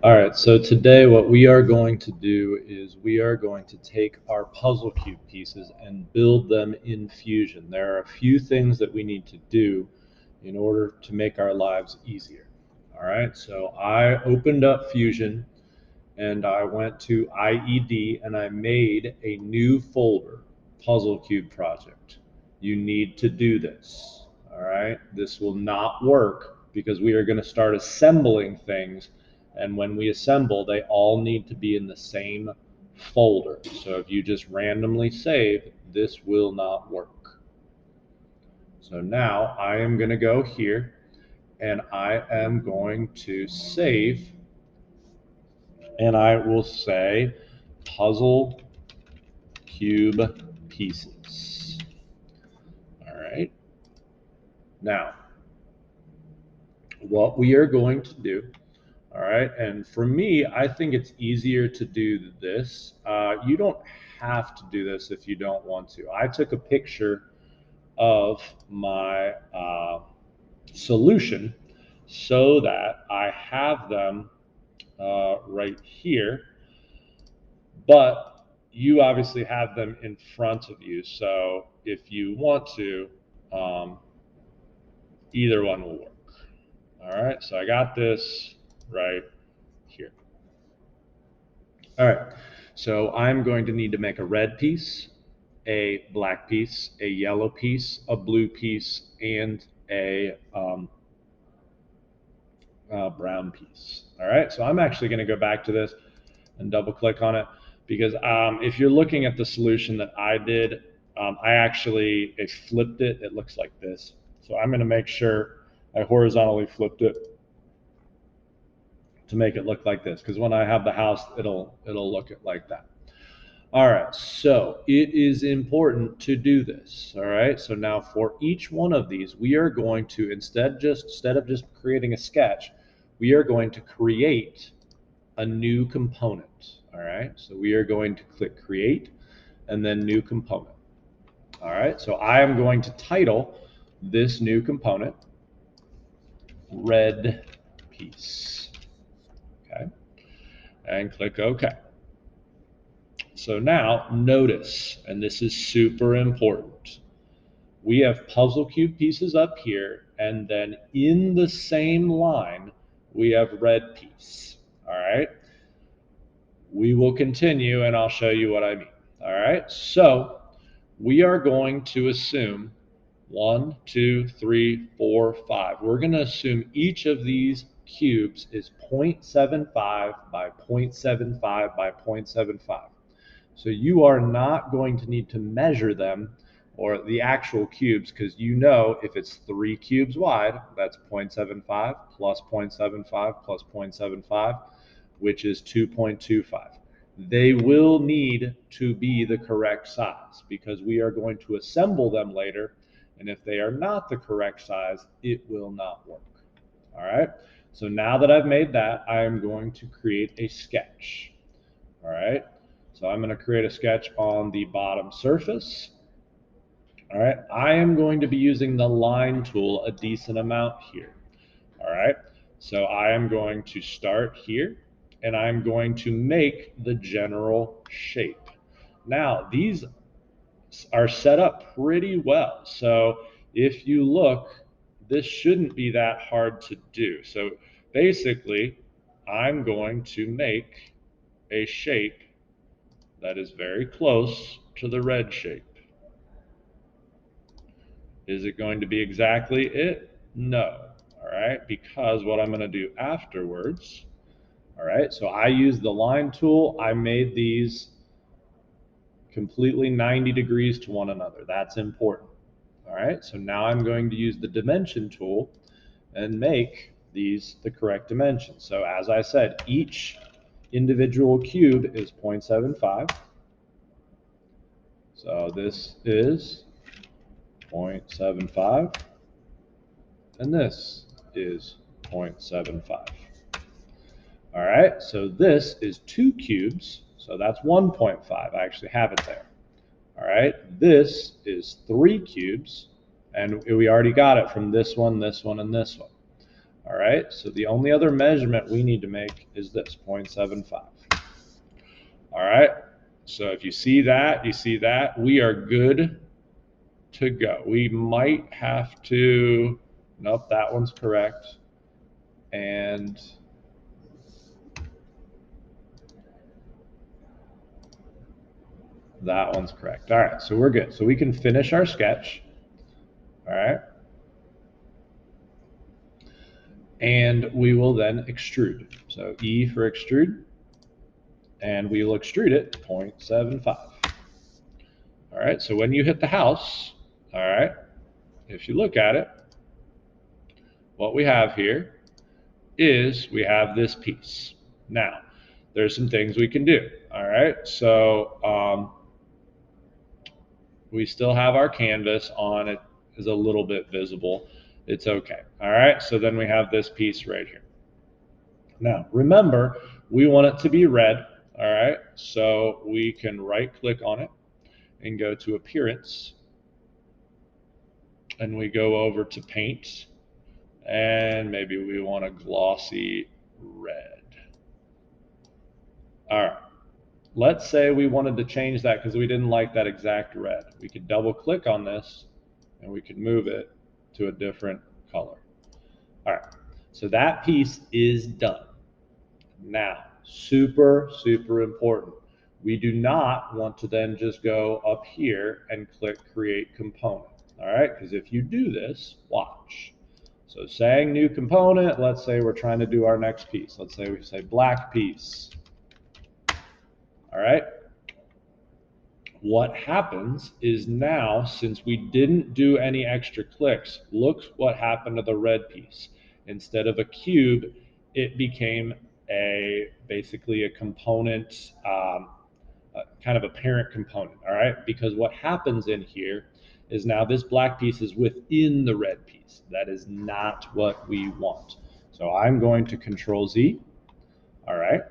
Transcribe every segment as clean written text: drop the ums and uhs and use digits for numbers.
All right, so today what we are going to do is we are going to take our puzzle cube pieces and build them in Fusion. There are a few things that we need to do in order to make our lives easier. All right, so I opened up Fusion and I went to IED and I made a new folder, Puzzle Cube Project. You need to do this. All right, this will not work because we are going to start assembling things, and when we assemble, they all need to be in the same folder. So if you just randomly save, this will not work. So now I am going to go here and I am going to save, and I will say puzzle cube pieces. All right. Now, what we are going to do, all right, and for me, I think it's easier to do this. You don't have to do this if you don't want to. I took a picture of my solution so that I have them right here, but you obviously have them in front of you. So if you want to, um, either one will work. All right, so I got this right here. All right, so I'm going to need to make a red piece, a black piece, a yellow piece, a blue piece, and a brown piece. All right, so I'm actually going to go back to this and double click on it because if you're looking at the solution that I did, I actually flipped it. It looks like this. So I'm going to make sure I horizontally flipped it to make it look like this, because when I have the house, it'll look it like that. All right, so it is important to do this. All right, so now for each one of these, we are going to instead of just creating a sketch, we are going to create a new component. All right, so we are going to click create and then new component. All right, so I am going to title this new component red piece. Okay, and click OK. So now notice, and this is super important, we have puzzle cube pieces up here, and then in the same line, we have red piece. All right. We will continue and I'll show you what I mean. All right. So we are going to assume 1, 2, 3, 4, 5. We're going to assume each of these cubes is 0.75 by 0.75 by 0.75. So you are not going to need to measure them or the actual cubes, because you know if it's 3 cubes wide, that's 0.75 plus 0.75 plus 0.75, which is 2.25. They will need to be the correct size because we are going to assemble them later, and if they are not the correct size, it will not work. All right, so now that I've made that, I am going to create a sketch. All right, so I'm going to create a sketch on the bottom surface. All right, I am going to be using the line tool a decent amount here. All right, so I am going to start here and I'm going to make the general shape. Now, these are set up pretty well. So if you look, this shouldn't be that hard to do. So basically, I'm going to make a shape that is very close to the red shape. Is it going to be exactly it? No. All right, because what I'm going to do afterwards, all right, so I used the line tool. I made these completely 90 degrees to one another. That's important. All right, so now I'm going to use the dimension tool and make these the correct dimensions. So as I said, each individual cube is 0.75. So this is 0.75, and this is 0.75. All right, so this is 2 cubes, so that's 1.5. I actually have it there. All right, this is 3 cubes, and we already got it from this one, and this one. All right, so the only other measurement we need to make is this, 0.75. All right, so if you see that, we are good to go. We might have to, nope, that one's correct. And that one's correct. All right, so we're good. So we can finish our sketch. All right. And we will then extrude. So E for extrude. And we will extrude it 0.75. All right, so when you hit the house, all right, if you look at it, what we have here is we have this piece. Now, there's some things we can do. All right, so we still have our canvas on. It is a little bit visible. It's okay. All right, so then we have this piece right here. Now, remember, we want it to be red. All right, so we can right click on it and go to Appearance. And we go over to Paint. And maybe we want a glossy red. All right. Let's say we wanted to change that because we didn't like that exact red. We could double click on this and we could move it to a different color. All right. So that piece is done. Now, super, super important. We do not want to then just go up here and click Create Component. All right. Because if you do this, watch. So saying new component, let's say we're trying to do our next piece. Let's say we say black piece. All right. What happens is now, since we didn't do any extra clicks, look what happened to the red piece. Instead of a cube, it became basically a component, kind of a parent component. All right. Because what happens in here is now this black piece is within the red piece. That is not what we want. So I'm going to Control Z. All right.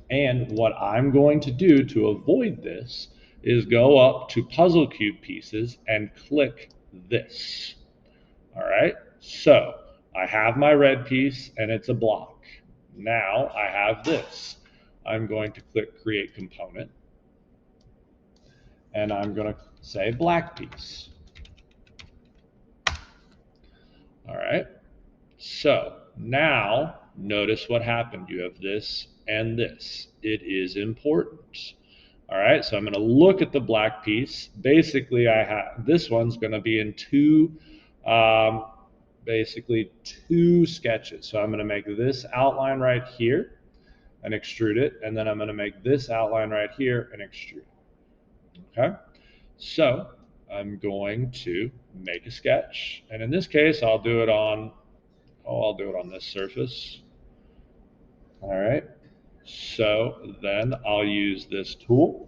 And what I'm going to do to avoid this is go up to Puzzle Cube Pieces and click this. All right. So I have my red piece and it's a block. Now I have this. I'm going to click Create Component. And I'm going to say black piece. All right. So now notice what happened. You have this and this. It is important. All right. So I'm going to look at the black piece. Basically, I have this one's going to be in basically two sketches. So I'm going to make this outline right here and extrude it. And then I'm going to make this outline right here and extrude it. Okay. So I'm going to make a sketch. And in this case, I'll do it on this surface. All right. So then I'll use this tool.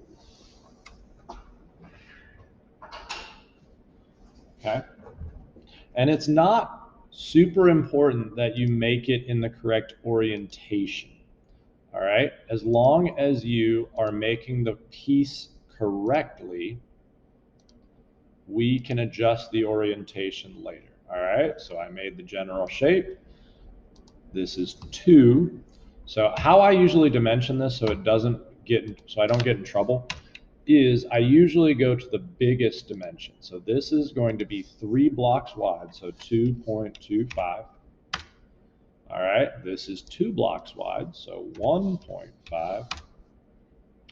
Okay. And it's not super important that you make it in the correct orientation. All right. As long as you are making the piece correctly, we can adjust the orientation later. All right. So I made the general shape. This is 2. So how I usually dimension this so I don't get in trouble is I usually go to the biggest dimension. So this is going to be 3 blocks wide, so 2.25. All right, this is 2 blocks wide, so 1.5.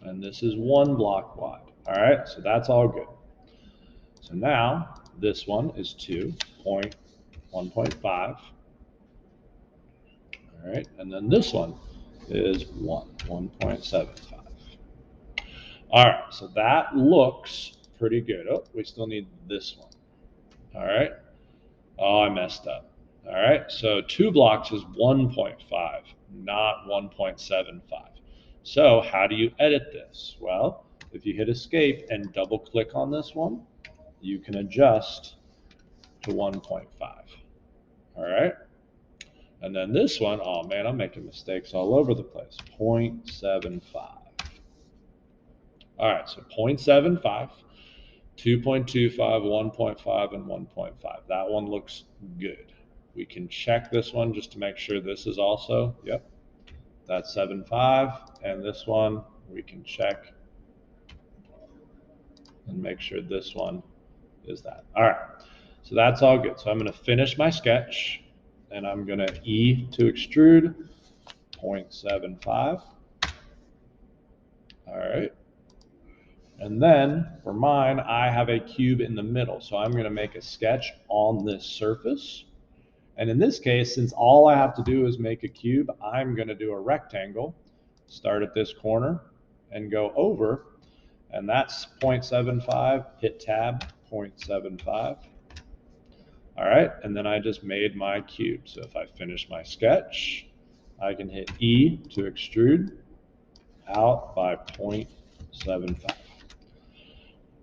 And this is 1 block wide. All right, so that's all good. So now this one is 2.1.5. All right, and then this one is 1.75. All right, so that looks pretty good. Oh, we still need this one. All right. Oh, I messed up. All right, so 2 blocks is 1.5, not 1.75. So how do you edit this? Well, if you hit Escape and double click on this one, you can adjust to 1.5. All right. And then this one, oh man, I'm making mistakes all over the place. 0.75. All right, so 0.75, 2.25, 1.5, and 1.5. That one looks good. We can check this one just to make sure this is also, yep, that's 7, 5. And this one, we can check and make sure this one is that. All right, so that's all good. So I'm going to finish my sketch, and I'm going to E to extrude 0.75. All right. And then for mine, I have a cube in the middle. So I'm going to make a sketch on this surface. And in this case, since all I have to do is make a cube, I'm going to do a rectangle, start at this corner and go over. And that's 0.75, hit tab, 0.75. All right, and then I just made my cube. So if I finish my sketch, I can hit E to extrude out by 0.75.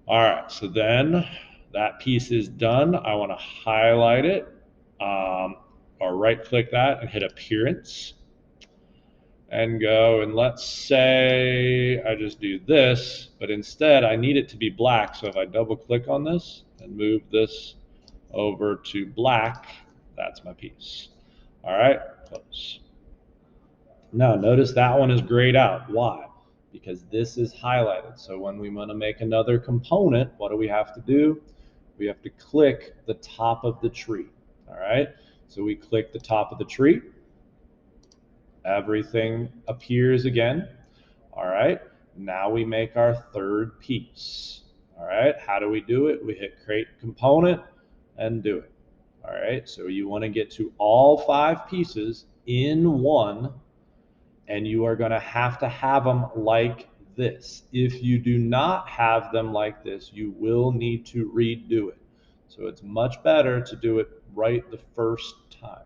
All right, so then that piece is done. I want to highlight it, or right click that and hit appearance and go, and let's say I just do this, but instead I need it to be black. So if I double click on this and move this over to black, that's my piece. All right, close. Now notice that one is grayed out. Why? Because this is highlighted. So when we want to make another component, what do we have to do? We have to click the top of the tree. All right, so we click the top of the tree. Everything appears again. All right, now we make our third piece. All right, how do we do it? We hit create component and do it. All right, so you want to get to all 5 pieces in one, and you are going to have them like this. If you do not have them like this, you will need to redo it. So it's much better to do it right the first time.